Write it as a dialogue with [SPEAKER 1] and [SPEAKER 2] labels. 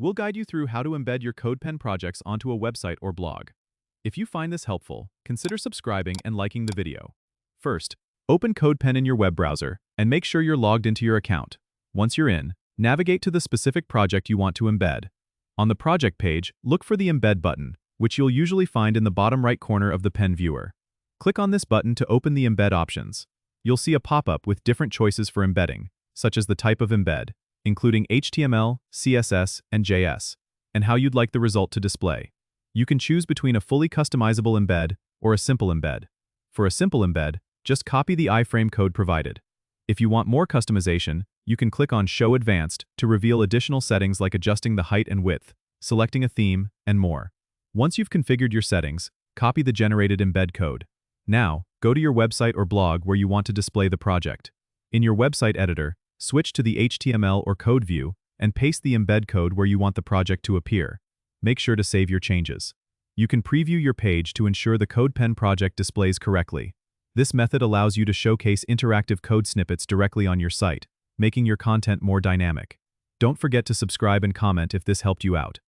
[SPEAKER 1] We'll guide you through how to embed your CodePen projects onto a website or blog. If you find this helpful, consider subscribing and liking the video. First, open CodePen in your web browser and make sure you're logged into your account. Once you're in, navigate to the specific project you want to embed. On the project page, look for the Embed button, which you'll usually find in the bottom right corner of the pen viewer. Click on this button to open the embed options. You'll see a pop-up with different choices for embedding, such as the type of embed, including HTML, CSS, and JS, and how you'd like the result to display. You can choose between a fully customizable embed or a simple embed. For a simple embed, just copy the iframe code provided. If you want more customization, you can click on Show Advanced to reveal additional settings like adjusting the height and width, selecting a theme, and more. Once you've configured your settings, copy the generated embed code. Now, go to your website or blog where you want to display the project. In your website editor, switch to the HTML or code view and paste the embed code where you want the project to appear. Make sure to save your changes. You can preview your page to ensure the CodePen project displays correctly. This method allows you to showcase interactive code snippets directly on your site, making your content more dynamic. Don't forget to subscribe and comment if this helped you out.